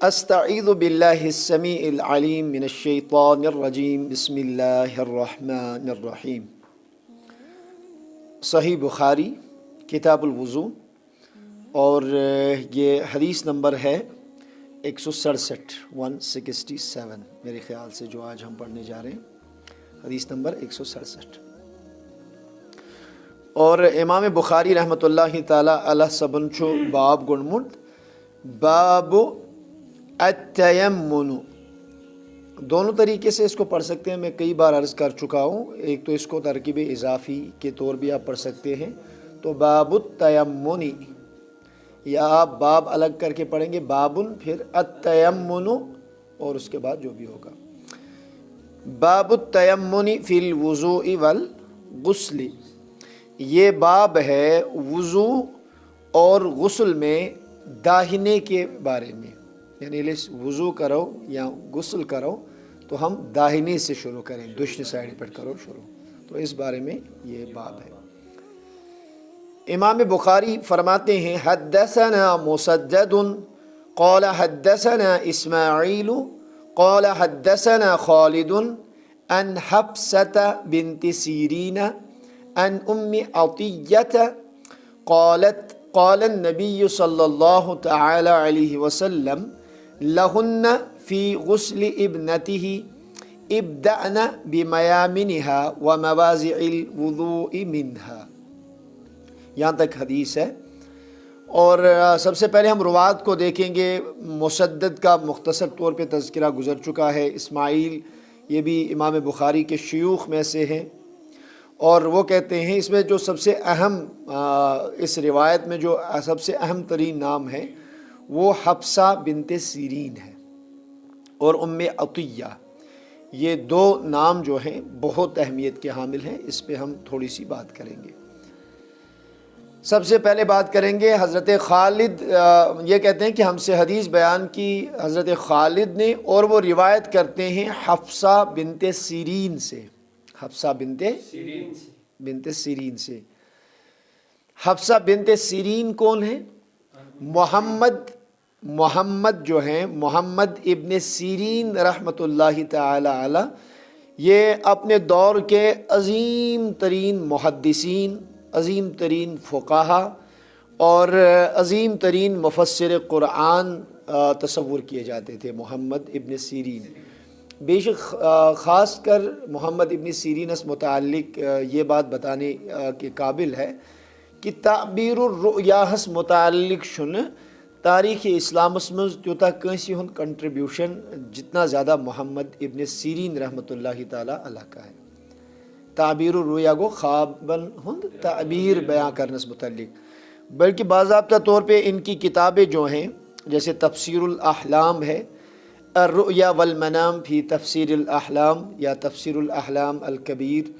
استعیذ باللہ السمیع العلیم من الشیطان الرجیم بسم اللہ الرحمن الرحیم۔ صحیح بخاری کتاب الوضو، اور یہ حدیث نمبر ہے 167 میرے خیال سے، جو آج ہم پڑھنے جا رہے ہیں حدیث نمبر 167۔ اور امام بخاری رحمۃ اللہ تعالی علیہ سبنچو باب گنمت باب التیمن، دونوں طریقے سے اس کو پڑھ سکتے ہیں، میں کئی بار عرض کر چکا ہوں۔ ایک تو اس کو ترکیب اضافی کے طور بھی آپ پڑھ سکتے ہیں، تو باب التیمن، یا آپ باب الگ کر کے پڑھیں گے بابن پھر التیمن، اور اس کے بعد جو بھی ہوگا باب التیمن فی الوضوء والغسل، یہ باب ہے وضو اور غسل میں داہنے کے بارے میں، یعنی وضو کرو یا غسل کرو تو ہم داہنے سے شروع کریں، دشن سائڈ پر کرو شروع، تو اس بارے میں یہ باب ہے۔ امام بخاری فرماتے ہیں حدثنا مسدد قال حدثنا اسماعیل قال حدثنا خالد عن حفصة بنت سیرین عن ام عطیة قالت قال النبی صلی اللہ تعالی علیہ وسلم لہن فی غسل ابنته ابدأن بمیامنها ومواضع الوضوء منها، یہاں تک حدیث ہے۔ اور سب سے پہلے ہم روات کو دیکھیں گے۔ مسدد کا مختصر طور پہ تذکرہ گزر چکا ہے۔ اسماعیل یہ بھی امام بخاری کے شیوخ میں سے ہیں، اور وہ کہتے ہیں اس میں جو سب سے اہم اس روایت میں جو سب سے اہم ترین نام ہے وہ حفصہ بنت سیرین ہے اور ام عطیہ، یہ دو نام جو ہیں بہت اہمیت کے حامل ہیں، اس پہ ہم تھوڑی سی بات کریں گے۔ سب سے پہلے بات کریں گے حضرت خالد، یہ کہتے ہیں کہ ہم سے حدیث بیان کی حضرت خالد نے، اور وہ روایت کرتے ہیں حفصہ بنت سیرین سے، حفصہ بنت سیرین سے۔ حفصہ بنت سیرین کون ہے؟ محمد جو ہیں، محمد ابن سیرین رحمۃ اللہ تعالی علیہ، یہ اپنے دور کے عظیم ترین محدثین، عظیم ترین فقہا اور عظیم ترین مفسر قرآن تصور کیے جاتے تھے، محمد ابن سیرین۔ بے شک خاص کر محمد ابن سیرین اس متعلق یہ بات بتانے کے قابل ہے کہ تعبیر الرؤیا ہس متعلق شن تاریخ اسلام مز تیوتہ کنسی ہند کنٹریبیوشن جتنا زیادہ محمد ابن سیرین رحمۃ اللہ تعالی علیہ کا ہے۔ تعبیر الرؤیا گو خوابن ہند تعبیر بیان کرنس متعلق، بلکہ باضابطہ طور پہ ان کی کتابیں جو ہیں جیسے تفسیر الاحلام ہے، الرؤیا والمنام فی تفسیر الاحلام یا تفسیر الاحلام الکبیر،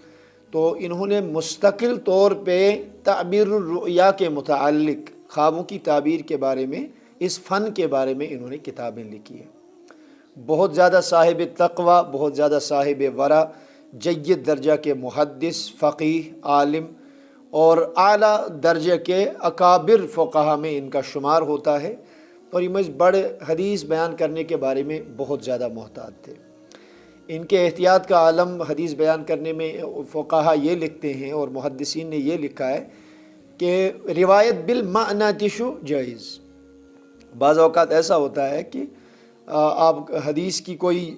تو انہوں نے مستقل طور پہ تعبیر الرؤیا کے متعلق خوابوں کی تعبیر کے بارے میں، اس فن کے بارے میں انہوں نے کتابیں لکھی ہیں۔ بہت زیادہ صاحب تقوی، بہت زیادہ صاحب ورع، جید درجہ کے محدث، فقیہ، عالم اور اعلیٰ درجے کے اکابر فقہا میں ان کا شمار ہوتا ہے، اور یہ بڑے حدیث بیان کرنے کے بارے میں بہت زیادہ محتاط تھے۔ ان کے احتیاط کا عالم حدیث بیان کرنے میں فقہا یہ لکھتے ہیں اور محدثین نے یہ لکھا ہے کہ روایت بالمعنی تشو جائز۔ بعض اوقات ایسا ہوتا ہے کہ آپ حدیث کی کوئی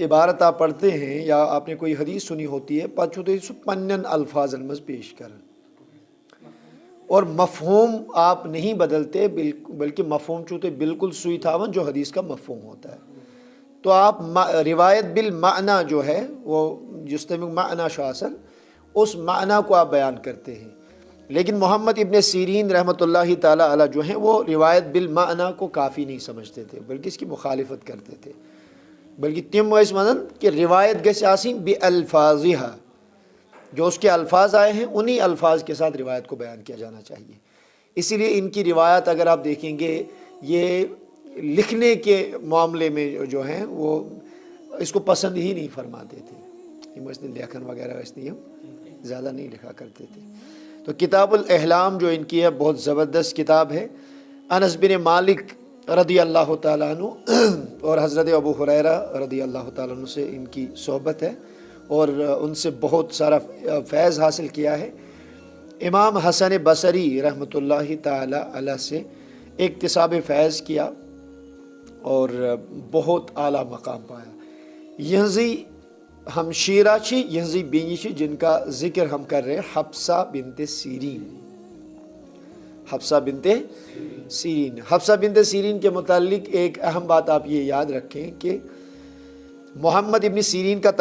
عبارت آپ پڑھتے ہیں یا آپ نے کوئی حدیث سنی ہوتی ہے، پتہ سو پنن الفاظ مز پیش کر، اور مفہوم آپ نہیں بدلتے، بلکہ مفہوم چوتے بالکل سوئی تھاون جو حدیث کا مفہوم ہوتا ہے، تو آپ روایت بالمعنی جو ہے وہ جس طرح معنی شاصل اس معنی کو آپ بیان کرتے ہیں۔ لیکن محمد ابن سیرین رحمۃ اللہ تعالی علیہ جو ہیں وہ روایت بالمعنی کو کافی نہیں سمجھتے تھے، بلکہ اس کی مخالفت کرتے تھے، بلکہ تم اس مدن کہ روایت گژھِ آسین بالفاظہا، جو اس کے الفاظ آئے ہیں انہی الفاظ کے ساتھ روایت کو بیان کیا جانا چاہیے۔ اسی لیے ان کی روایت اگر آپ دیکھیں گے یہ لکھنے کے معاملے میں جو ہیں وہ اس کو پسند ہی نہیں فرماتے تھے، لیکن وغیرہ اس لیے زیادہ نہیں لکھا کرتے تھے۔ تو کتاب الاحلام جو ان کی ہے بہت زبردست کتاب ہے۔ انس بن مالک رضی اللہ تعالیٰ عنہ اور حضرت ابو ہریرہ رضی اللہ تعالیٰ عنہ سے ان کی صحبت ہے اور ان سے بہت سارا فیض حاصل کیا ہے۔ امام حسن بصری رحمۃ اللہ تعالی علیہ سے اکتساب فیض کیا اور بہت اعلیٰ مقام پایا۔ یہنزی ہمشیرہ چھ یہنزی بینی چھ جن کا ذکر ہم کر رہے ہیں، حفصہ بنت سیرین۔ حفصہ بنت سیرین، حفصہ بنت سیرین کے متعلق ایک اہم بات آپ یہ یاد رکھیں کہ محمد ابن سیرین کا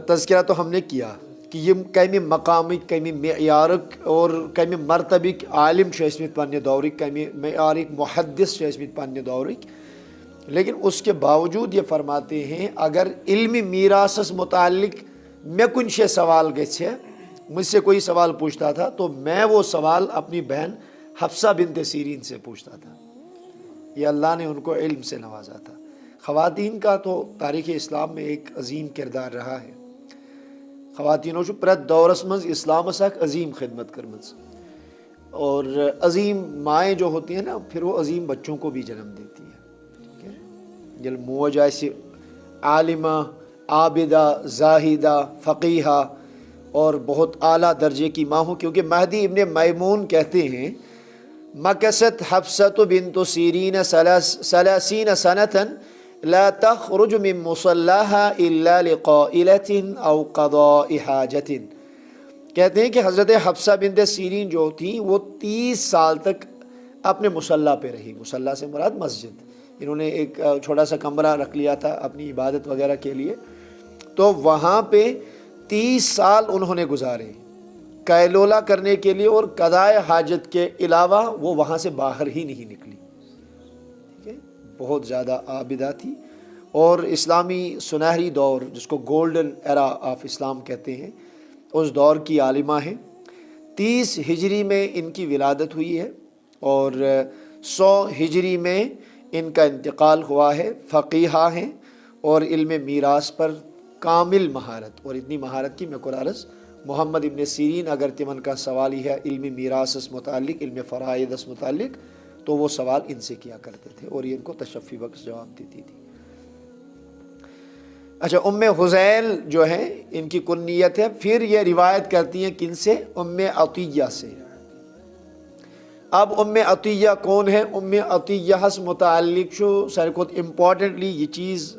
تذکرہ تو ہم نے کیا کہ یہ کمی مقامک، کمی معیارک اور کمی مرتبک عالم اشمت پنہ دورک، کمی معیارک محدث اشمت پنہ دورک، لیکن اس کے باوجود یہ فرماتے ہیں اگر علمی میراثس متعلق میں کن شے سوال گژھے، مجھ سے کوئی سوال پوچھتا تھا تو میں وہ سوال اپنی بہن حفصہ بنت سیرین سے پوچھتا تھا۔ یہ اللہ نے ان کو علم سے نوازا تھا۔ خواتین کا تو تاریخ اسلام میں ایک عظیم کردار رہا ہے۔ خواتینوں چھ پرت دورس مز اسلامس اک عظیم خدمت کرمز، اور عظیم مائیں جو ہوتی ہیں نا پھر وہ عظیم بچوں کو بھی جنم دیتی ہیں۔ جل موج آئے عالمہ، عابدہ، زاہدہ، فقیہہ اور بہت اعلیٰ درجے کی ماں ہوں، کیونکہ مہدی ابن میمون کہتے ہیں مکست حفصۃ بنت سیرین ثلاثین سنة لا تخرج من مصلاها الا لقائلة او قضاء حاجة۔ کہتے ہیں کہ حضرت حفصہ بنت سیرین جو تھی وہ 30 سال تک اپنے مصلی پہ رہی۔ مصلی سے مراد مسجد، انہوں نے ایک چھوٹا سا کمرہ رکھ لیا تھا اپنی عبادت وغیرہ کے لیے، تو وہاں پہ 30 سال انہوں نے گزارے قیلولہ کرنے کے لیے، اور قضائے حاجت کے علاوہ وہ وہاں سے باہر ہی نہیں نکلی۔ ٹھیک ہے، بہت زیادہ عابدہ تھی، اور اسلامی سنہری دور جس کو گولڈن ایرا آف اسلام کہتے ہیں اس دور کی عالمہ ہیں۔ 30 ہجری میں ان کی ولادت ہوئی ہے اور 100 ہجری میں ان کا انتقال ہوا ہے۔ فقیہہ ہیں اور علم میراث پر کامل مہارت، اور اتنی مہارت کی میں قرآرز محمد ابن سیرین اگر تمن کا سوال ہی ہے علم میراث اس متعلق، علم فرائض اس متعلق، تو وہ سوال ان سے کیا کرتے تھے اور یہ ان کو تشفی بخش جواب دیتی تھی۔ اچھا، ام حذیل جو ہے ان کی کنیت ہے، پھر یہ روایت کرتی ہیں کن سے؟ ام عطیہ سے۔ اب ام عطیہ کون ہے؟ ام عطیہ سے متعلق شو ساروی کھوتہ امپارٹنٹلی یہ چیز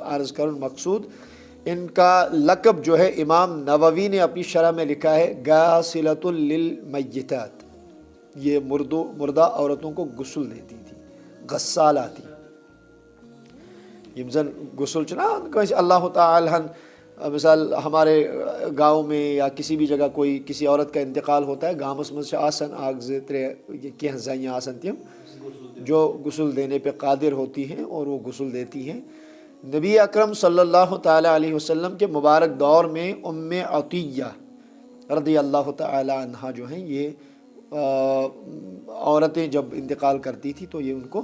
عرض کرن مقصود، ان کا لقب جو ہے امام نووی نے اپنی شرح میں لکھا ہے غاسلۃ للمیتات، یہ مردہ عورتوں کو غسل دیتی تھی، غسالہ تھی۔ یم زن غسل چنا اللہ تعالیٰ مثال ہمارے گاؤں میں یا کسی بھی جگہ کوئی کسی عورت کا انتقال ہوتا ہے، گامس مز آسن اگ زٕ ترٛےٚ کینٛہہ زنہِ آسن تم جو غسل دینے پہ قادر ہوتی ہیں اور وہ غسل دیتی ہیں۔ نبی اکرم صلی اللہ تعالیٰ علیہ وسلم کے مبارک دور میں ام عطیہ رضی اللہ تعالیٰ عنہ جو ہیں، یہ عورتیں جب انتقال کرتی تھی تو یہ ان کو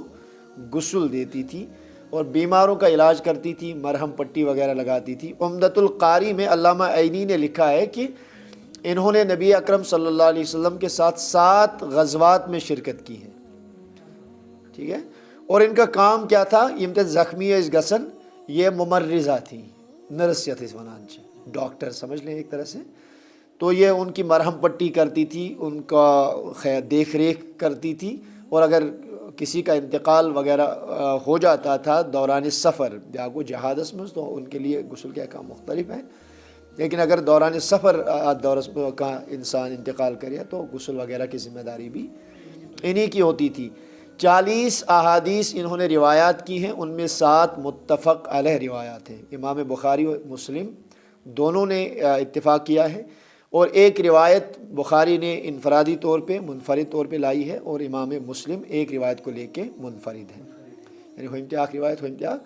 غسل دیتی تھی اور بیماروں کا علاج کرتی تھی، مرہم پٹی وغیرہ لگاتی تھی۔ عمدۃ القاری میں علامہ عینی نے لکھا ہے کہ انہوں نے نبی اکرم صلی اللہ علیہ وسلم کے ساتھ 7 غزوات میں شرکت کی ہے۔ ٹھیک ہے، اور ان کا کام کیا تھا؟ یم تے زخمی اس گسن، یہ ممرضہ تھی، نرس یا تھیس ونان چھ، ڈاکٹر سمجھ لیں ایک طرح سے، تو یہ ان کی مرہم پٹی کرتی تھی، ان کا دیکھ ریکھ کرتی تھی، اور اگر کسی کا انتقال وغیرہ ہو جاتا تھا دوران سفر یا کو جہادس میں تو ان کے لیے غسل کے احکام مختلف ہیں، لیکن اگر دوران سفر دورس کا انسان انتقال کرے تو غسل وغیرہ کی ذمہ داری بھی انہی کی ہوتی تھی۔ 40 احادیث انہوں نے روایات کی ہیں، ان میں 7 متفق علیہ روایات ہیں۔ امام بخاری و مسلم دونوں نے اتفاق کیا ہے، اور ایک روایت بخاری نے انفرادی طور پہ منفرد طور پہ لائی ہے، اور امام مسلم ایک روایت کو لے کے منفرد ہیں، یعنی ہومتیاک روایت ہومتیاک،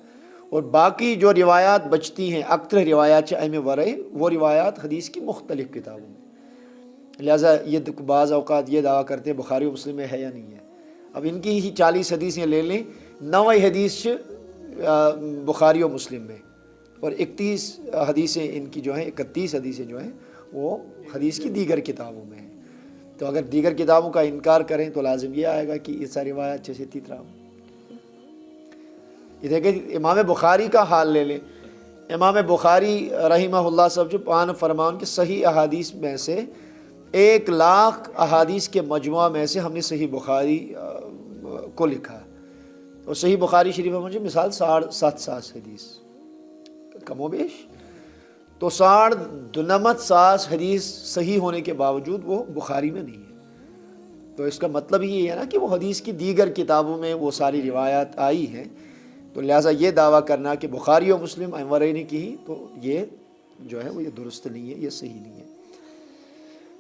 اور باقی جو روایات بچتی ہیں اکثر روایات ام ورائے وہ روایات حدیث کی مختلف کتابوں میں، لہٰذا یہ بعض اوقات یہ دعویٰ کرتے ہیں بخاری و مسلم میں ہے یا نہیں ہے۔ اب ان کی ہی 40 حدیثیں لے لیں، 9 حدیث بخاری و مسلم میں، اور 31 حدیثیں ان کی جو ہیں، 31 حدیثیں جو ہیں وہ حدیث کی دیگر کتابوں میں ہیں۔ تو اگر دیگر کتابوں کا انکار کریں تو لازم یہ آئے گا کہ یہ ساری روایات جیسے طرح یہ دیکھیں امام بخاری کا حال لے لیں، امام بخاری رحمہ اللہ صاحب جو پان فرمان کے صحیح احادیث میں سے 1,00,000 احادیث کے مجموعہ میں سے ہم نے صحیح بخاری کو لکھا، اور صحیح بخاری شریف میں مجھے مثال 750 حدیث کم و بیش، تو 750 حدیث صحیح ہونے کے باوجود وہ بخاری میں نہیں ہے۔ تو اس کا مطلب یہ ہے نا کہ وہ حدیث کی دیگر کتابوں میں وہ ساری روایات آئی ہیں، تو لہٰذا یہ دعویٰ کرنا کہ بخاری و مسلم امورین نے کی تو یہ جو ہے وہ یہ درست نہیں ہے، یہ صحیح نہیں ہے۔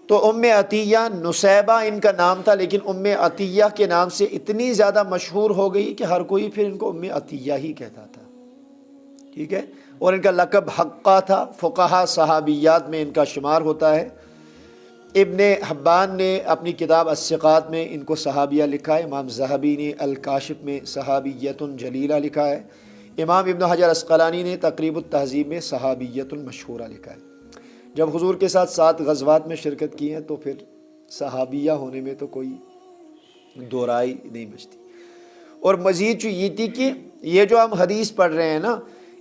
تو ام عطیہ نسیبہ ان کا نام تھا، لیکن ام عطیہ کے نام سے اتنی زیادہ مشہور ہو گئی کہ ہر کوئی پھر ان کو ام عطیہ ہی کہتا تھا، ٹھیک ہے۔ اور ان کا لقب حقہ تھا، فقہا صحابیات میں ان کا شمار ہوتا ہے۔ ابن حبان نے اپنی کتاب الثقات میں ان کو صحابیہ لکھا ہے، امام ذہبی نے الکاشف میں صحابیۃ جلیلہ لکھا ہے، امام ابن حجر عسقلانی نے تقریب التہذیب میں صحابیۃ مشہورہ لکھا ہے۔ جب حضور کے ساتھ 7 غزوات میں شرکت کی ہیں تو پھر صحابیہ ہونے میں تو کوئی دو رائے نہیں بچتی۔ اور مزید جو یہ تھی کہ یہ جو ہم حدیث پڑھ رہے ہیں نا،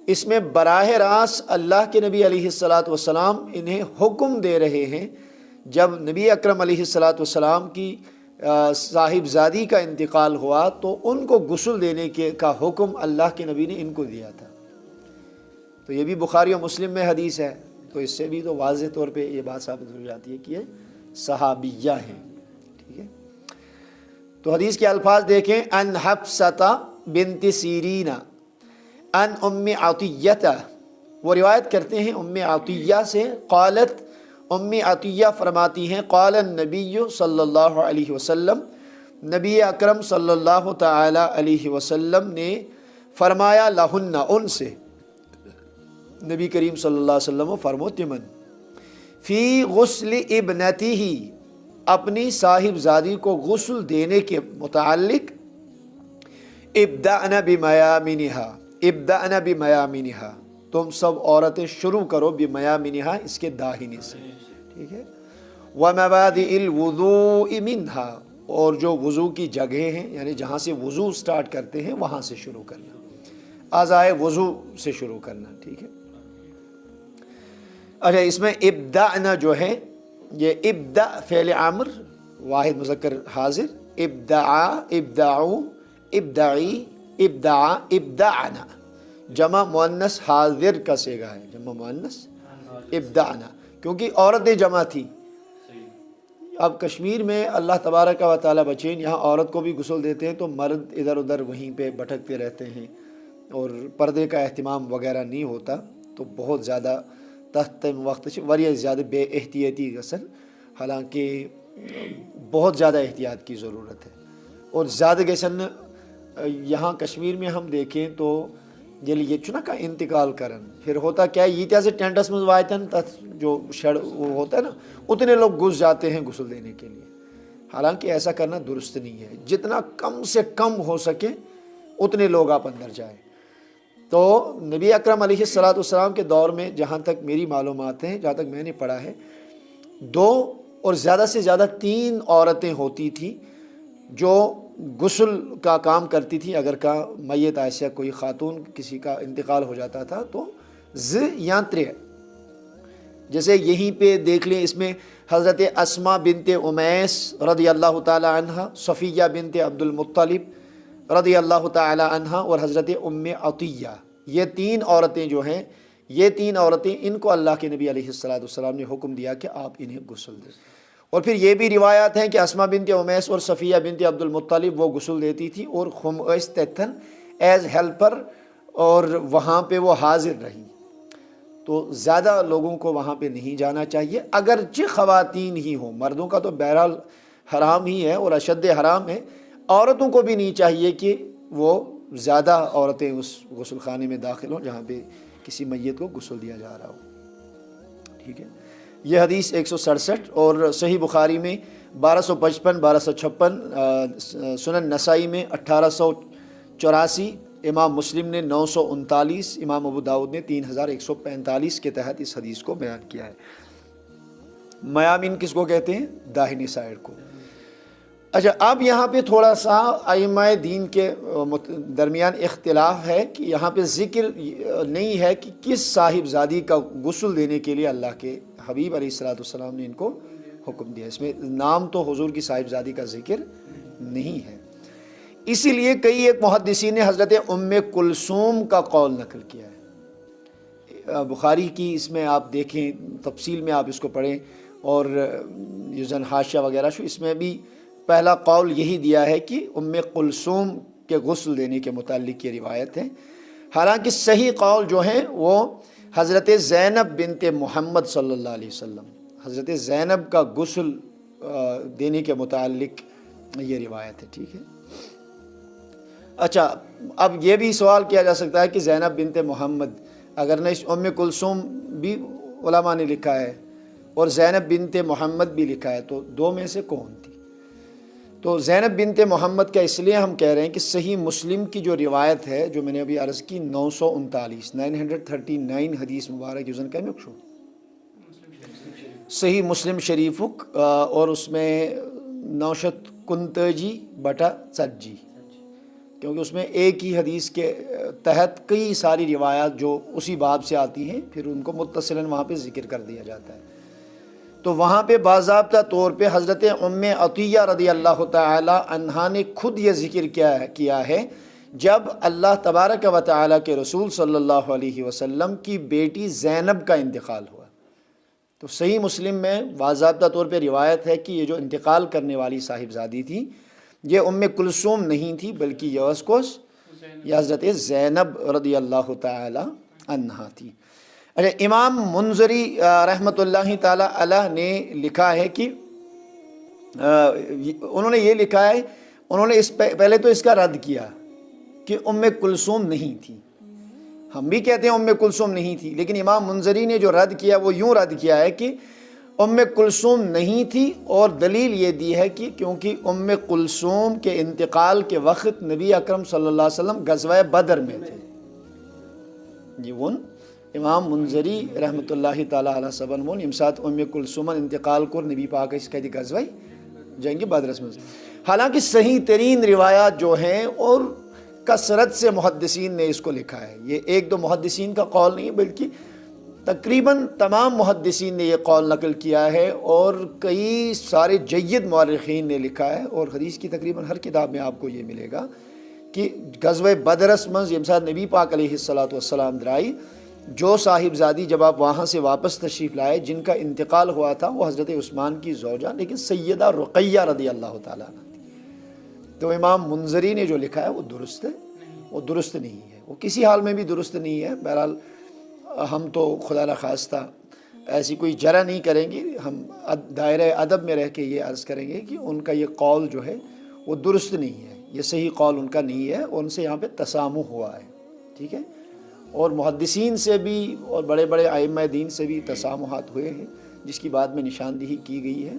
اس میں براہ راست اللہ کے نبی علیہ الصلاۃ والسلام انہیں حکم دے رہے ہیں، جب نبی اکرم علیہ الصلاۃ والسلام کی صاحب زادی کا انتقال ہوا تو ان کو غسل دینے کا حکم اللہ کے نبی نے ان کو دیا تھا۔ تو یہ بھی بخاری و مسلم میں حدیث ہے، تو اس سے بھی تو واضح طور پہ یہ بات ثابت ہو جاتی ہے کہ یہ صحابیہ ہیں، ٹھیک ہے۔ تو حدیث کے الفاظ دیکھیں، ان حفصہ بنت سیرین ان ام عطیہ، وہ روایت کرتے ہیں ام عطیہ سے، قالت، ام عطیہ فرماتی ہیں، قال النبی صلی اللہ علیہ وسلم، نبی اکرم صلی اللہ تعالی علیہ وسلم نے فرمایا، لہن، ان سے، نبی کریم صلی اللہ علیہ وسلم فرموتمن، فی غسل ابنتہ، اپنی صاحب زادی کو غسل دینے کے متعلق، ابدأن بمیامنہا، ابدأن بمیامنہا، تم سب عورتیں شروع کرو، بمیامنہا، اس کے داہنے سے، ٹھیک ہے، ومبادئ الوضوء منہا، اور جو وضو کی جگہیں ہیں یعنی جہاں سے وضو سٹارٹ کرتے ہیں وہاں سے شروع کرنا، اعضائے وضو سے شروع کرنا، ٹھیک ہے۔ اچھا، اس میں ابدأنا جو ہے یہ ابدأ فعل امر واحد مذکر حاضر، ابدعا، ابدعو، ابدعی، ابدعا، ابدعنا، جمع مؤنث حاضر کا صیغہ ہے، جمع مؤنث ابدعنا، کیونکہ عورتیں جمع تھی۔ اب کشمیر میں اللہ تبارک و تعالیٰ بچین، یہاں عورت کو بھی غسل دیتے ہیں تو مرد ادھر ادھر وہیں پہ بھٹکتے رہتے ہیں اور پردے کا اہتمام وغیرہ نہیں ہوتا، تو بہت زیادہ تحت وقت وریہ زیادہ بے احتیاطی غسل، حالانکہ بہت زیادہ احتیاط کی ضرورت ہے۔ اور زیادہ غسل یہاں کشمیر میں ہم دیکھیں تو یہ چنا کا انتقال کرن، پھر ہوتا کیا ہے، یہ سے ٹینٹس میں وایتن جو شڑ وہ ہوتا ہے نا، اتنے لوگ گھس جاتے ہیں غسل دینے کے لیے، حالانکہ ایسا کرنا درست نہیں ہے، جتنا کم سے کم ہو سکے اتنے لوگ آپ اندر جائیں۔ تو نبی اکرم علیہ الصلاۃ والسلام کے دور میں جہاں تک میری معلومات ہیں، جہاں تک میں نے پڑھا ہے، 2 اور زیادہ سے زیادہ 3 عورتیں ہوتی تھیں جو غسل کا کام کرتی تھی۔ اگر کا میت ایسا کوئی خاتون کسی کا انتقال ہو جاتا تھا تو یا 3، جیسے یہیں پہ دیکھ لیں، اس میں حضرت اسماء بنت امیس رضی اللہ تعالی عنہ، صفیہ بنت عبد المطلب رضی اللہ تعالی عنہ، اور حضرت ام عطیہ، یہ 3 عورتیں جو ہیں، یہ 3 عورتیں، ان کو اللہ کے نبی علیہ السلام نے حکم دیا کہ آپ انہیں غسل دیں۔ اور پھر یہ بھی روایات ہیں کہ اسماء بنت امیس اور صفیہ بنت عبد المطلب وہ غسل دیتی تھی، اور خمس تتن ایز ہیلپر، اور وہاں پہ وہ حاضر رہی۔ تو زیادہ لوگوں کو وہاں پہ نہیں جانا چاہیے، اگرچہ خواتین ہی ہوں، مردوں کا تو بہرحال حرام ہی ہے اور اشد حرام ہے، عورتوں کو بھی نہیں چاہیے کہ وہ زیادہ عورتیں اس غسل خانے میں داخل ہوں جہاں پہ کسی میت کو غسل دیا جا رہا ہو، ٹھیک ہے۔ یہ حدیث 167 اور صحیح بخاری میں 1255، 1256، سنن نسائی میں 1884، امام مسلم نے 939، امام ابو داؤد نے 3145 کے تحت اس حدیث کو بیان کیا ہے۔ میامن کس کو کہتے ہیں؟ داہنی سائڈ کو۔ اچھا، اب یہاں پہ تھوڑا سا ائمہ دین کے درمیان اختلاف ہے کہ یہاں پہ ذکر نہیں ہے کہ کس صاحب زادی کا غسل دینے کے لیے اللہ کے حبیب علیہ الصلوۃ والسلام نے ان کو حکم دیا. اس میں نام تو حضور کی صاحب زادی کا ذکر نہیں ہے. اسی لیے کئی ایک محدثین نے حضرت ام کلثوم کا قول نقل کیا ہے. بخاری کی اس میں آپ دیکھیں، تفصیل میں آپ اس کو پڑھیں، اور یوزن حاشیہ وغیرہ شو، اس میں بھی پہلا قول یہی دیا ہے کہ ام کلثوم کے غسل دینے کے متعلق یہ روایت ہے. حالانکہ صحیح قول جو ہیں وہ حضرت زینب بنت محمد صلی اللہ علیہ وسلم، حضرت زینب کا غسل دینے کے متعلق یہ روایت ہے. ٹھیک ہے. اچھا، اب یہ بھی سوال کیا جا سکتا ہے کہ زینب بنت محمد، اگر نہ ام کلثوم بھی علماء نے لکھا ہے اور زینب بنت محمد بھی لکھا ہے، تو دو میں سے کون تھی؟ تو زینب بنت محمد کا اس لیے ہم کہہ رہے ہیں کہ صحیح مسلم کی جو روایت ہے، جو میں نے ابھی عرض کی 939 حدیث مبارک یوزن کا مکشو صحیح مسلم شریفک، اور اس میں 959/40، کیونکہ اس میں ایک ہی حدیث کے تحت کئی ساری روایات جو اسی باب سے آتی ہیں، پھر ان کو متصلاً وہاں پہ ذکر کر دیا جاتا ہے. تو وہاں پہ باضابطہ طور پہ حضرت ام عطیہ رضی اللہ تعالی عنہا نے خود یہ ذکر کیا ہے جب اللہ تبارک و تعالی کے رسول صلی اللہ علیہ وسلم کی بیٹی زینب کا انتقال ہوا. تو صحیح مسلم میں باضابطہ طور پہ روایت ہے کہ یہ جو انتقال کرنے والی صاحبزادی تھی یہ ام کلثوم نہیں تھی، بلکہ یہ حضرت زینب رضی اللہ تعالی عنہا تھی. اچھا، امام منذری رحمۃ اللہ تعالی علیہ نے لکھا ہے کہ انہوں نے یہ لکھا ہے، انہوں نے پہلے تو اس کا رد کیا کہ ام کلثوم نہیں تھی. ہم بھی کہتے ہیں ام کلثوم نہیں تھی، لیکن امام منذری نے جو رد کیا وہ یوں رد کیا ہے کہ ام کلثوم نہیں تھی، اور دلیل یہ دی ہے کہ کیونکہ ام کلثوم کے انتقال کے وقت نبی اکرم صلی اللہ علیہ وسلم غزوہ بدر میں تھے. امام منذری رحمۃ اللہ تعالی علیہ سبن مون یم سات ام کلثوم انتقال کور نبی پاک اس کا غزوہ جنگ بدرس میں. حالانکہ صحیح ترین روایات جو ہیں اور کثرت سے محدثین نے اس کو لکھا ہے، یہ ایک دو محدثین کا قول نہیں بلکہ تقریباً تمام محدثین نے یہ قول نقل کیا ہے، اور کئی سارے جید مورخین نے لکھا ہے، اور حدیث کی تقریباً ہر کتاب میں آپ کو یہ ملے گا کہ غزوہ بدرس منز یم سات نبی پاک علیہ الصلوۃ والسلام درائی، جو صاحبزادی جب آپ وہاں سے واپس تشریف لائے جن کا انتقال ہوا تھا وہ حضرت عثمان کی زوجہ لیکن سیدہ رقیہ رضی اللہ تعالیٰ عنہ تھی. تو امام منذری نے جو لکھا ہے وہ درست ہے، وہ درست نہیں ہے، وہ کسی حال میں بھی درست نہیں ہے. بہرحال ہم تو خدا نخواستہ ایسی کوئی جرح نہیں کریں گے، ہم دائرۂ ادب میں رہ کے یہ عرض کریں گے کہ ان کا یہ قول جو ہے وہ درست نہیں ہے، یہ صحیح قول ان کا نہیں ہے، اور ان سے یہاں پہ تسامح ہوا ہے. ٹھیک ہے. اور محدثین سے بھی اور بڑے بڑے ائمہ دین سے بھی تسامحات ہوئے ہیں جس کی بعد میں نشاندہی کی گئی ہے.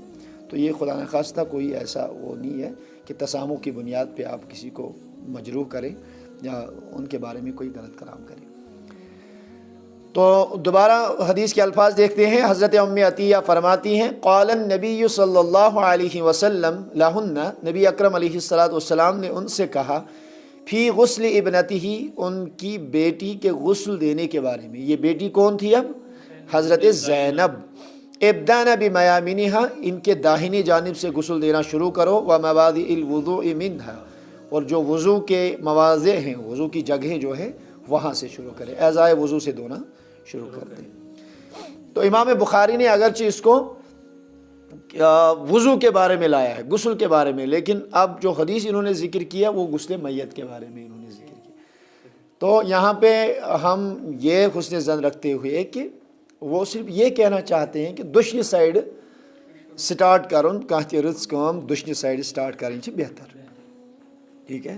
تو یہ خدا نخواستہ کوئی ایسا وہ نہیں ہے کہ تسامح کی بنیاد پہ آپ کسی کو مجروح کریں یا ان کے بارے میں کوئی غلط کلام کریں. تو دوبارہ حدیث کے الفاظ دیکھتے ہیں. حضرت ام عطیہ فرماتی ہیں قال النبی صلی اللہ علیہ وسلم لہن، نبی اکرم علیہ الصلوۃ والسلام نے ان سے کہا فی غسل ابنتہ، ان کی بیٹی کے غسل دینے کے بارے میں. یہ بیٹی کون تھی؟ اب حضرت زینب. ابدانا بمیامنہا، ان کے داہنی جانب سے غسل دینا شروع کرو، ومواضع الوضوء منہا، اور جو وضو کے مواضع ہیں، وضو کی جگہیں جو ہے وہاں سے شروع کریں، اعضائے وضو سے دھونا شروع کر دیں. تو امام بخاری نے اگرچہ اس کو وضو کے بارے میں لایا ہے، غسل کے بارے میں، لیکن اب جو حدیث انہوں نے ذکر کیا وہ غسل میت کے بارے میں انہوں نے ذکر کیا. تو یہاں پہ ہم یہ حسن ظن رکھتے ہوئے کہ وہ صرف یہ کہنا چاہتے ہیں کہ دشنی سائڈ سٹارٹ کرن کانتی رز کام دشنی سائڈ سٹارٹ کریں چھ بہتر. ٹھیک ہے.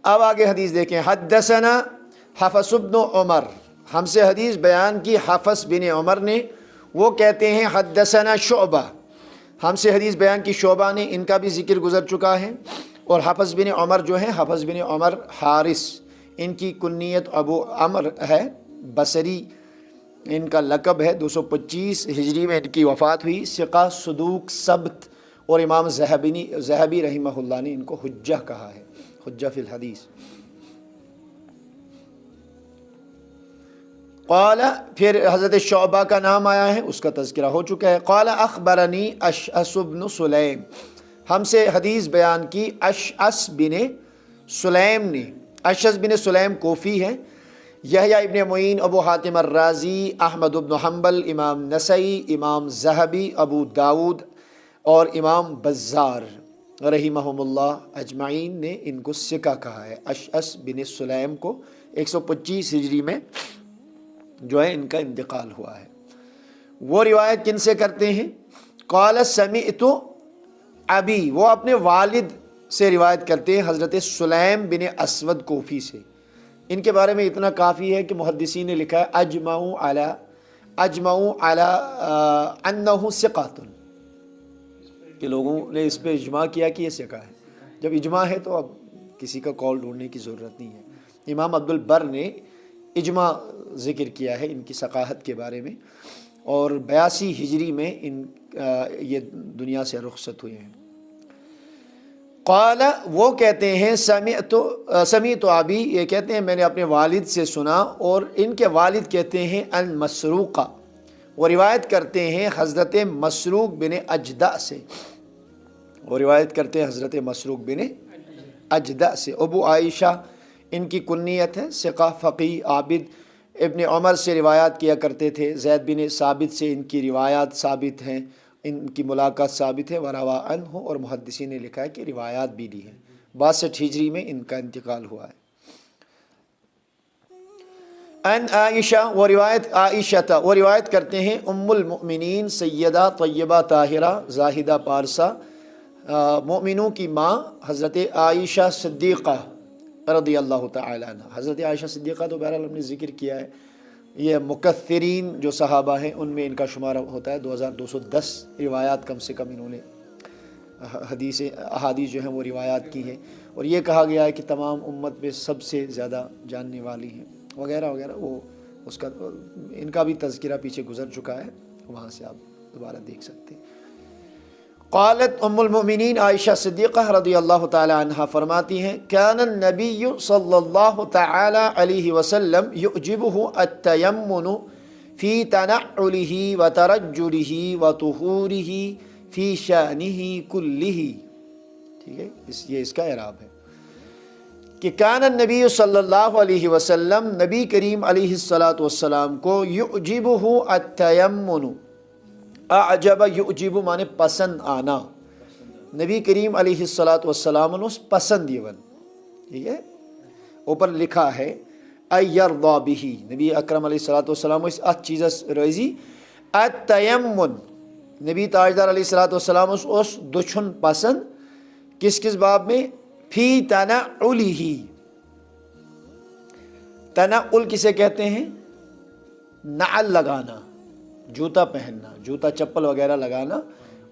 اب آگے حدیث دیکھیں. حدثنا حفص بن عمر، ہم سے حدیث بیان کی حفص بن عمر نے، وہ کہتے ہیں حدثنا شعبہ، ہم سے حدیث بیان کی شعبہ نے، ان کا بھی ذکر گزر چکا ہے. اور حفص بن عمر جو ہیں، حفص بن عمر حارث، ان کی کنیت ابو عمر ہے، بصری ان کا لقب ہے. 225 ہجری میں ان کی وفات ہوئی. ثقہ صدوق ثبت اور امام ذہبی رحمہ اللہ نے ان کو حجہ کہا ہے، حجہ فی الحدیث۔ قال، پھر حضرت شعبہ کا نام آیا ہے، اس کا تذکرہ ہو چکا ہے۔ قال اخبرنی اشعث بن سلیم، ہم سے حدیث بیان کی اشعث بن سلیم نے۔ اشعث بن سلیم کوفی ہے۔ یحییٰ ابن معین، ابو حاتم الرازی، احمد بن حنبل، امام نسائی، امام ذہبی، ابو داود اور امام بزار رحمہم اللہ اجمعین نے ان کو ثقہ کہا ہے۔ اشعث بن سلیم کو 125 ہجری میں جو ہے ان کا انتقال ہوا ہے۔ وہ روایت کن سے کرتے ہیں؟ قال سمعت ابی، وہ اپنے والد سے روایت کرتے ہیں حضرت سلیم بن اسود کوفی سے۔ ان کے بارے میں اتنا کافی ہے کہ محدثین نے لکھا ہے اجمعوا علی انہ ثقۃ، کہ لوگوں نے اس پہ اجماع کیا کہ یہ ثقہ ہے۔ جب اجماع ہے تو اب کسی کا قول ڈھونڈنے کی ضرورت نہیں ہے۔ امام عبد البر نے اجماع ذکر کیا ہے ان کی ثقاہت کے بارے میں، اور 82 ہجری میں یہ دنیا سے رخصت ہوئے ہیں۔ قال، وہ کہتے ہیں سمیعت ابی، یہ کہتے ہیں میں نے اپنے والد سے سنا، اور ان کے والد کہتے ہیں ان مسروقہ، وہ روایت کرتے ہیں حضرت مسروق بن اجدع سے، وہ روایت کرتے ہیں حضرت مسروق بن اجدع سے۔ ابو عائشہ ان کی کنیت ہے، ثقہ، فقیہ، عابد۔ ابن عمر سے روایات کیا کرتے تھے، زید بن ثابت سے ان کی روایات ثابت ہیں، ان کی ملاقات ثابت ہے، وروا عنہ، اور محدثین نے لکھا ہے کہ روایات بھی لی ہیں۔ 62 ہجری میں ان کا انتقال ہوا ہے۔ ان عائشہ، وہ روایت عائشہ تھا، وہ روایت کرتے ہیں ام المؤمنین سیدہ طیبہ طاہرہ زاہدہ پارسہ، مومنوں کی ماں حضرت عائشہ صدیقہ رضی اللہ تعالی عنہ۔ حضرت عائشہ صدیقہ تو بہرحال ہم نے ذکر کیا ہے، یہ مکثرین جو صحابہ ہیں ان میں ان کا شمار ہوتا ہے۔ 2210 روایات کم سے کم انہوں نے احادیث جو ہیں وہ روایات کی ہیں، اور یہ کہا گیا ہے کہ تمام امت میں سب سے زیادہ جاننے والی ہیں وغیرہ وغیرہ۔ وہ اس کا ان کا بھی تذکرہ پیچھے گزر چکا ہے، وہاں سے آپ دوبارہ دیکھ سکتے ہیں۔ قالت ام المؤمنین عائشہ صدیقہ رضی اللہ تعالی عنہ فرماتی ہیں کان النبی صلی اللہ تعالی علیہ وسلم یعجبہ التیمن فی تنعلہ وترجلہ وطہورہ فی شأنہ کلہ۔ ٹھیک ہے، یہ اس کا اعراب ہے کہ کان النبی صلی اللہ علیہ وسلم، نبی کریم علیہ الصلاۃ والسلام کو یعجبہ التیمن، اعجب یعجب مانے پسند آنا، نبی کریم علیہ الصلاۃ والسلام نے پسند یون، ٹھیک ہے، اوپر لکھا ہے ایرضا بہ، نبی اکرم علیہ الصلاۃ والسلام اس چیزس رضی، التیمن، نبی تاجدار علیہ الصلاۃ والسلام اس دچھن پسند، کس باب میں؟ فی تنعلہ، تنعل کسے کہتے ہیں؟ نعل لگانا، جوتا پہننا، جوتا چپل وغیرہ لگانا،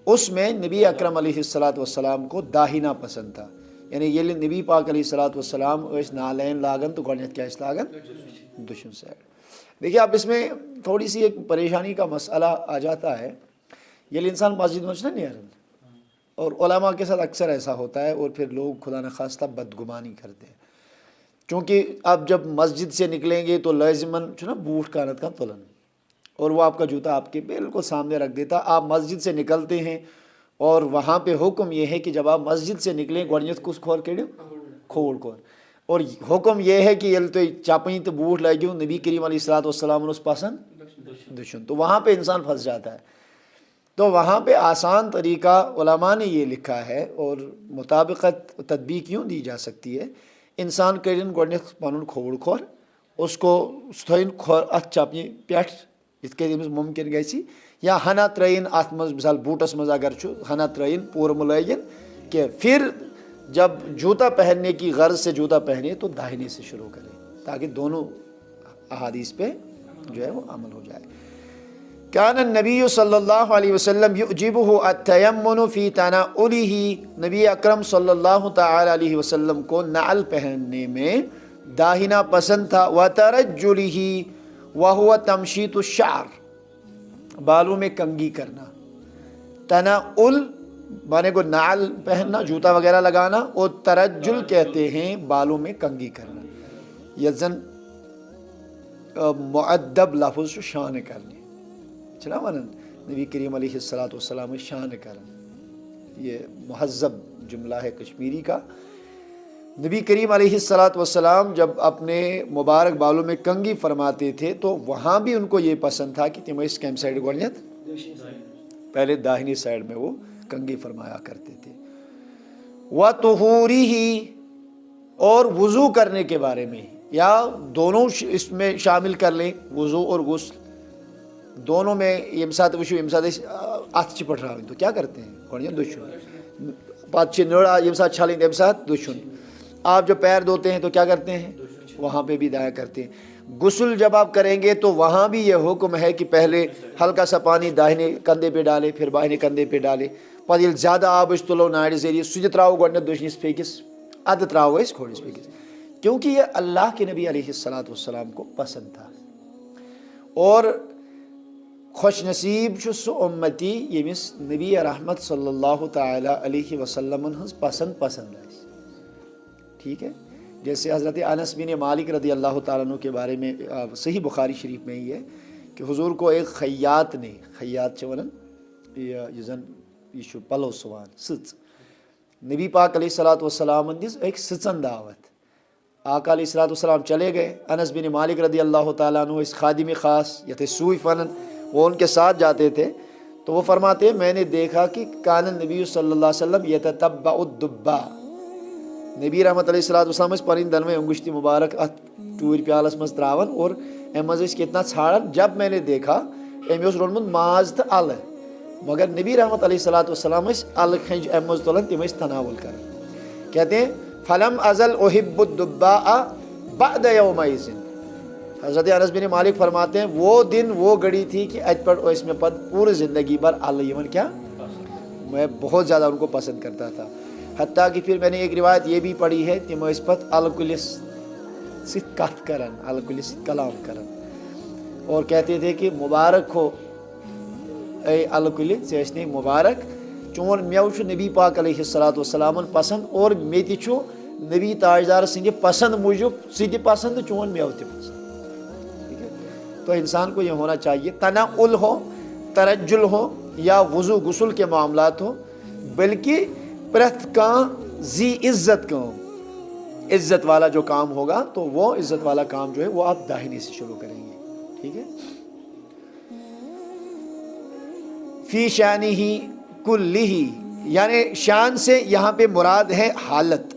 اس میں نبی اکرم علیہ الصلاۃ والسلام کو داہنا پسند تھا۔ یعنی یہ نبی پاک علیہ الصلاۃ والسلام اس نالین لاگن تو گۄڈنیٚتھ کیا اس لاگن؟ دشن سائڈ۔ دیکھیے اب اس میں تھوڑی سی ایک پریشانی کا مسئلہ آ جاتا ہے، یہ انسان مسجد میں نہیں آ اور علماء کے ساتھ اکثر ایسا ہوتا ہے، اور پھر لوگ خدا نخواستہ بدگمانی کرتے ہیں، چونکہ اب جب مسجد سے نکلیں گے تو لازماً بوٹ کانت کا تلن، اور وہ آپ کا جوتا آپ کے بالکل سامنے رکھ دیتا۔ آپ مسجد سے نکلتے ہیں اور وہاں پہ حکم یہ ہے کہ جب آپ مسجد سے نکلیں گۄڈنیٚتھ کس کھور کڑیو؟ کھوڑ کھور، اور حکم یہ ہے کہ یل تو چپیں تو بوٹ لگیو، نبی کریم علیہ الصلوۃ والسلام اس پسند دشن، تو وہاں پہ انسان پھنس جاتا ہے۔ تو وہاں پہ آسان طریقہ علماء نے یہ لکھا ہے، اور مطابقت تطبیق یوں دی جا سکتی ہے، انسان کڑین گۄڈنیٚتھ پنن کھوڑ کھور، اس کو تھٲیِن اتھ چپنہِ پٮ۪ٹھ یِتھ کٔنۍ أمِس ممکن گژھِ، یا ہنا ترٲیِن اتھ منٛز مثال بوٹس منٛز اگر چھُ ہنا ترٲیِن پوٗرٕ ملٲیِن کہ پھر جب جوتا پہننے کی غرض سے جوتا پہنے تو داہنے سے شروع کرے، تاکہ دونوں احادیث پہ جو ہے وہ عمل ہو جائے۔ کان النبی صلی اللہ علیہ وسلم یعجبہ التیمن فی تنعلہ، نبی اکرم صلی اللہ تعالی علیہ وسلم کو نعل پہننے میں داہنا پسند تھا، وترجلہ وہو تمشیط الشعر، بالوں میں کنگھی کرنا۔ تنعل مانے کو نعل پہننا، جوتا وغیرہ لگانا، اور ترجل کہتے ہیں بالوں میں کنگھی کرنا، یزن معدب لفظ شان کرنے چھنا ونان نبی کریم علیہ السلام شان کرن، یہ مہذب جملہ ہے کشمیری کا۔ نبی کریم علیہ السلام جب اپنے مبارک بالوں میں کنگھی فرماتے تھے تو وہاں بھی ان کو یہ پسند تھا کہ تم اس کیم سائڈ گوڑنیت پہلے داہنی سائڈ میں وہ کنگھی فرمایا کرتے تھے۔ وَطُہُورِهِ، اور وضو کرنے کے بارے میں، یا دونوں اس میں شامل کر لیں، وضو اور غسل دونوں میں۔ یم سات وشو یم سات اتھ چھ پٹھراویں تو کیا کرتے ہیں، گوڑنیت دشن پات چھ نڑا یم سات چھالیں یم سات دشن۔ آپ جو پیر دھوتے ہیں تو کیا کرتے ہیں، وہاں پہ بھی دایا کرتے ہیں۔ غسل جب آپ کریں گے تو وہاں بھی یہ حکم ہے کہ پہلے ہلکا سا پانی داہنے کندھے پہ ڈالے، پھر بائنے کندھے پہ ڈالے، پتہ ییٚلہِ زیادہ آب تلو ناڑِ ذریعے سُہ تہِ تراو گۄڈنیٚتھ دٔچھنِس پھیکِس، اَدٕ تراو أسۍ کھوڑِس پھیکِس، کیونکہ یہ اللہ کے نبی علیہ السلام کو پسند تھا۔ اور خوش نصیب چھُ سُہ اُمتی ییٚمِس نبی رحمت صلی اللہ تعالیٰ علیہ وسلم ہنٛز پسند آسہِ، ٹھیک ہے۔ جیسے حضرت انس بن مالک رضی اللہ تعالیٰ عنہ کے بارے میں صحیح بخاری شریف میں ہی ہے کہ حضور کو ایک خیاط نے، خیاط چھِ ونان یہ زن یہ چھُ پلو سُوان، سٕژ، نبی پاک علیہ السلام دِژ ایک سٕژن دعوت۔ آقا علیہ السلام چلے گئے، انس بن مالک رضی اللہ تعالیٰ عنہ اس خادم خاص یتھ سوئی فنن وہ ان کے ساتھ جاتے تھے، تو وہ فرماتے ہیں میں نے دیکھا کہ کان النبی صلی اللہ علیہ وسلم یتتبع الدبا، نبی رحمت علیہ السلام پنن دنوے انگشتی مبارک ات ٹور پیالس مز تراون اور ام مز کتنا ژھانڈان۔ جب میں نے دیکھا ام رونمت ماز تو الہ، مگر نبی رحمت علیہ السلام الہ کھنج ام مز تلان تم تناول کر۔ کہتے ہیں فلم ازل احب الدباء بعد یومئذ، حضرت انس بن مالک فرماتے ہیں وہ دن وہ گھڑی تھی کہ ات پر اس میں پت پوری زندگی بھر الہ یمن کیا میں بہت زیادہ ان کو پسند کرتا تھا۔ حتیٰ کہ پھر میں نے ایک روایت یہ بھی پڑھی ہے تم اس پت الکلس ست کت کرن، الکلس ست کلام کرن، اور کہتے تھے کہ مبارک ہو اے الکل ژے مبارک، چون میو چھُ نبی پاک علیہ السلام پسند، اور مے تہِ چھُ نبی تاجدار سندِ پسند موجود سُہ تہِ پسند تہٕ چون میو تہِ پسند۔ ٹھیک ہے، تو انسان کو یہ ہونا چاہیے تنعل ہو، ترجل ہو، یا وضو غسل کے معاملات ہو، بلکہ پرت کان زی عزت کام، عزت والا جو کام ہوگا تو وہ عزت والا کام جو ہے وہ آپ داہنے سے شروع کریں گے۔ ٹھیک ہے، فی شانہ کلہ، یعنی شان سے یہاں پہ مراد ہے حالت،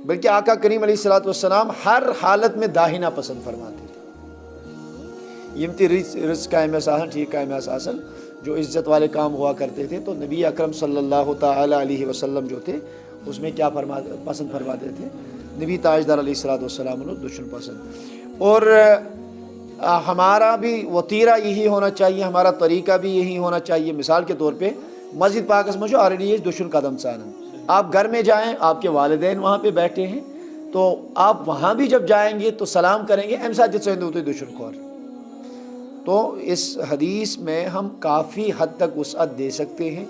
بلکہ آقا کریم علیہ السلام ہر حالت میں داہنا پسند فرماتے تھے۔ یم تہ رز کامہ آسان، ٹھیک کامہ آسان جو عزت والے کام ہوا کرتے تھے، تو نبی اکرم صلی اللہ تعالیٰ علیہ وسلم جو تھے اس میں کیا پسند فرماتے تھے، نبی تاجدار علیہ السلام دشن پسند۔ اور ہمارا بھی وطیرہ یہی ہونا چاہیے، ہمارا طریقہ بھی یہی ہونا چاہیے۔ مثال کے طور پہ مسجد پاکس میں جو آلریڈی دشن قدم ثانن، آپ گھر میں جائیں، آپ کے والدین وہاں پہ بیٹھے ہیں، تو آپ وہاں بھی جب جائیں گے تو سلام کریں گے ام ساتھ دشن خور۔ تو اس حدیث میں ہم کافی حد تک وسعت دے سکتے ہیں۔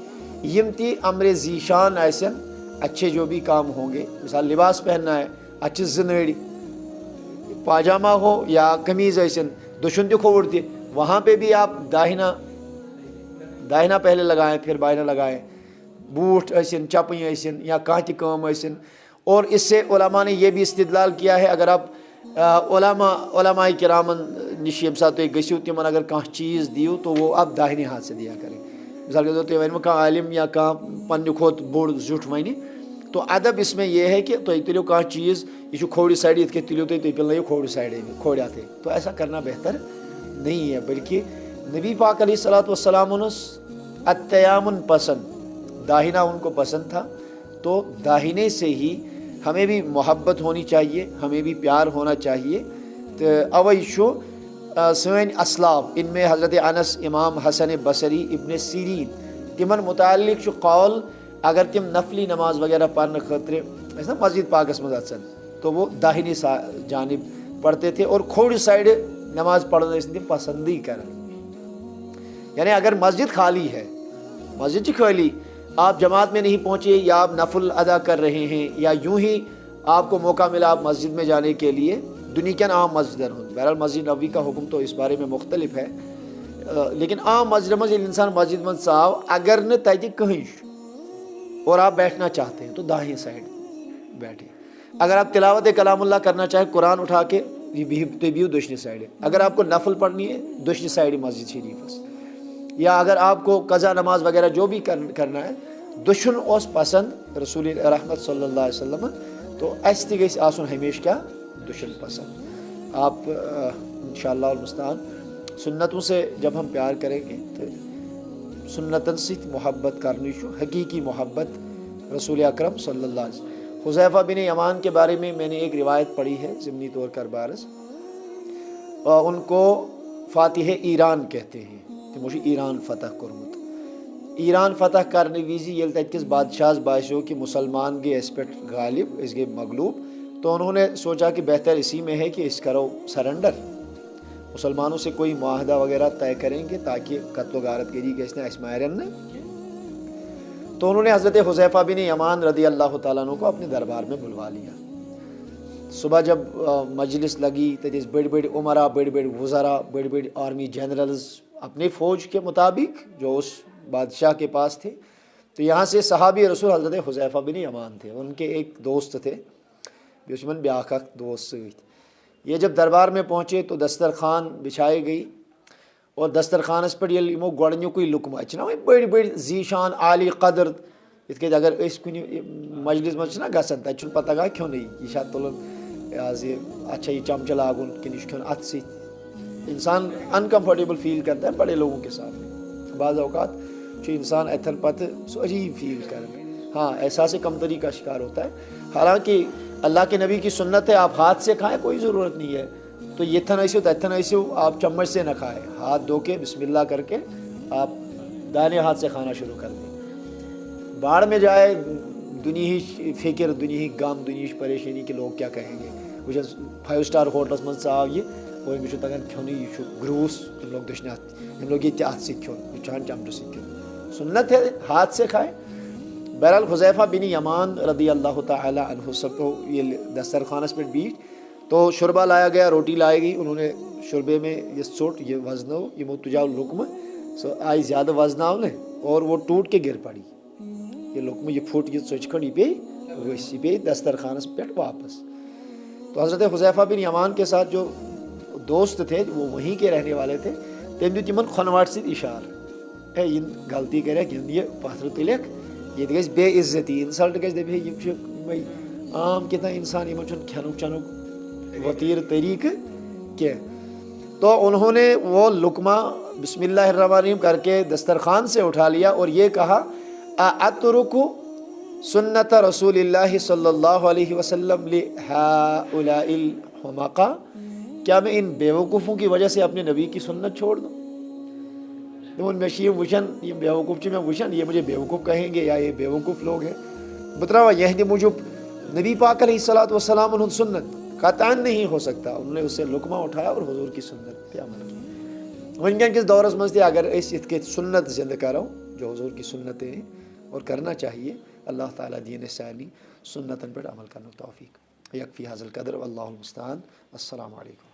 یم تی امر ذیشان ایسن اچھے جو بھی کام ہوں گے، مثال لباس پہننا ہے، اچھے زنڑی پاجامہ ہو یا قمیض ایسن دشن تہ کھوڑ تہ، وہاں پہ بھی آپ داہنا پہلے لگائیں پھر بائنا لگائیں، بوٹ ایسن، چپیں ایسن، یا کانہ تہ کام ایسن۔ اور اس سے علماء نے یہ بھی استدلال کیا ہے، اگر آپ علماء کرامن نش یم سات تھی گھو تمن اگر کانٛہہ چیز دیو تو وہ آپ داہنے ہاتھ سے دیا کریں۔ مثال کے طور تھی ونو کانٛہہ عالم یا کانٛہہ پنہ کھوت بوڑ زیُٹھ ونہِ تو ادب اس میں یہ ہے کہ تُہۍ تُلِو کانٛہہ چیز یہ چھُ کھوڑِ سایڈ یِتھ کٔنۍ تُلِو تُہۍ پِلنٲیِو کھوڑِ سایڈے کھوڑیاتھے، تو ایسا کرنا بہتر نہیں ہے، بلکہ نبی پاک علیہ السلام التیامن پسند، داہنا ان کو پسند تھا، تو داہنے سے ہی ہمیں بھی محبت ہونی چاہیے، ہمیں بھی پیار ہونا چاہیے۔ تو اوے چھُ سٲنۍ اسلاف، ان میں حضرت انس، امام حسن بصری، ابن سیرین، تمن متعلق چھُ قول اگر تم نفلی نماز وغیرہ پڑھنے خاطر نا مسجد پاکس مز اچھن تو وہ داہنی جانب پڑھتے تھے، اور کھوڑ سائڈ نماز پڑھنا تم پسند ہی کران۔ یعنی اگر مسجد خالی ہے، مسجد خالی آپ جماعت میں نہیں پہنچے یا آپ نفل ادا کر رہے ہیں یا یوں ہی آپ کو موقع ملا آپ مسجد میں جانے کے لیے دنیا عام مسجد ہوں، بہرحال مسجد نبوی کا حکم تو اس بارے میں مختلف ہے، لیکن عام مسجد مز انسان مسجد من ژاو اگر نہ تتہ کہیں اور آپ بیٹھنا چاہتے ہیں تو داہیں سائڈ بیٹھے، اگر آپ تلاوت کلام اللہ کرنا چاہیں قرآن اٹھا کے تو بہو دشنی سائڈ، اگر آپ کو نفل پڑھنی ہے دشنی سائڈ مسجد شریفس، یا اگر آپ کو قضا نماز وغیرہ جو بھی کرنا ہے دشن اس پسند رسول رحمت صلی اللہ علیہ وسلم، تو اس تہ گژھِ آسن ہمیشہ کیا دشن پسند۔ آپ انشاءاللہ المستعان سنتوں سے جب ہم پیار کریں گے تو سنتن ست محبت کرنی حقیقی محبت رسول اکرم صلی اللہ علیہ وسلم۔ حذیفہ بن یمان کے بارے میں نے ایک روایت پڑھی ہے ضمنی طور پر بارز، ان کو فاتح ایران کہتے ہیں، تمو ایران فتح کورمت، ایران فتح کرنے ویزی یل تت کس بادشاہ باسیو کہ مسلمان گئے اس پہ غالب، اس گئے مغلوب، تو انہوں نے سوچا کہ بہتر اسی میں ہے کہ اس کرو سرنڈر، مسلمانوں سے کوئی معاہدہ وغیرہ طے کریں گے تاکہ قتل و غارت گری کے اس نے اسمائرن نے، تو انہوں نے حضرت حذیفہ بن یمان رضی اللہ تعالیٰ عنہ کو اپنے دربار میں بلوا لیا۔ صبح جب مجلس لگی تو بڑی بڑی عمرا، بڑی بڑی وزراء، بڑی بڑی آرمی جنرلز اپنے فوج کے مطابق جو اس بادشاہ کے پاس تھے، تو یہاں سے صحابی رسول حضرت حذیفہ بن یمان تھے، ان کے ایک دوست تھے بیچمن بیاکھ دوست ست، یہ جب دربار میں پہنچے تو دسترخوان بچھائی گئی، اور دسترخوانس پہ یمو گۄڈنیُکُے لُکمہ اچھا بڑی بڑی ذیشان عالی قدر، یِتھ کٔنۍ اگر أسۍ کُنہِ مجلس منٛز چھِنہ گژھان تتہِ چھُنہٕ پتہ لگان کھیوٚنٕے یہِ چھا تُلُن یہ اچھا یہ چمچہ لاگن کن یہ کھیون اتھ سۭتۍ، انسان انکمفرٹیبل فیل کرتا ہے بڑے لوگوں کے ساتھ، بعض اوقات انسان اتھن پتہ سو عجیب فیل کرنا، ہاں احساس کمتری کا شکار ہوتا ہے، حالانکہ اللہ کے نبی کی سنت ہے آپ ہاتھ سے کھائیں کوئی ضرورت نہیں ہے، تو یتھن ایسو تتھن ایسو آپ چمچ سے نہ کھائیں، ہاتھ دھو کے بسم اللہ کر کے آپ دائیں ہاتھ سے کھانا شروع کر دیں، باڑ میں جائے دنیا فکر، دنیا غم، دنیا پریشانی کہ لوگ کیا کہیں گے، وہ 5 سٹار ہوٹلس من ژاو یہ وہ مجھے تگان کھیونی یہ گروس تم لوگ دشن ہم لوگ یہ ات سۭتۍ کھیون یہ چان چمچہ سۭتۍ کھیون، سنت ہے ہاتھ سے کھائے۔ بہرحال حذیفہ بن یمان رضی اللہ تعالی عنہ سب کو یہ دسترخوانس پہ بیٹھ تو شربہ لایا گیا، روٹی لائی گئی، انہوں نے شربے میں یہ ژوٹ یہ وزنو یمو تجاو لقمہ سو آئی زیادہ وزناو نے اور وہ ٹوٹ کے گر پڑی، یہ لقمہ یہ پھٹ یہ ژوچ کھنڈ یہ پی ؤس یہ پی دسترخوانس پہ واپس، تو حضرت حذیفہ بن یمان کے ساتھ جو دوست تھے وہ وہیں کے رہنے والے تھے، تم دیت یمن کھنواٹ سۭتۍ اشارہ اے یہ غلطی کرک یہ پتھر تلک یہ گژھِ بے عزتی انسلٹ گژھِ دپہِ ہے یہ عام کتنا انسان یمن چھُنہٕ کھینُک چنُک وطیر طریقہ کی، تو انہوں نے وہ لقمہ بسم اللہ الرحمن الرحیم کر کے دسترخوان سے اٹھا لیا اور یہ کہا اترک سنت رسول اللہ صلی اللہ علیہ وسلم لہؤلاء الحمقاء، کیا میں ان بیوقوفوں کی وجہ سے اپنے نبی کی سنت چھوڑ دوں؟ میں وچن یہ بیوقوف میں وچن یہ مجھے بیوقوف کہیں گے یا یہ بیوقوف لوگ ہیں، بتراوا یہ موجود نبی پاک علیہ الصلوۃ والسلام انہوں سنت قطعاً نہیں ہو سکتا، انہوں نے اس سے لقمہ اٹھایا اور حضور کی سنت پہ عمل کیا۔ ونکین کس دورس مز تھی اگر اس سنت زندہ کرو جو حضور کی سنتیں ہیں اور کرنا چاہیے، اللہ تعالیٰ دین ثانی سنتن پر عمل کرنے توفیق۔ یکفی حاصل قدر واللہ المستعان۔ السلام علیکم۔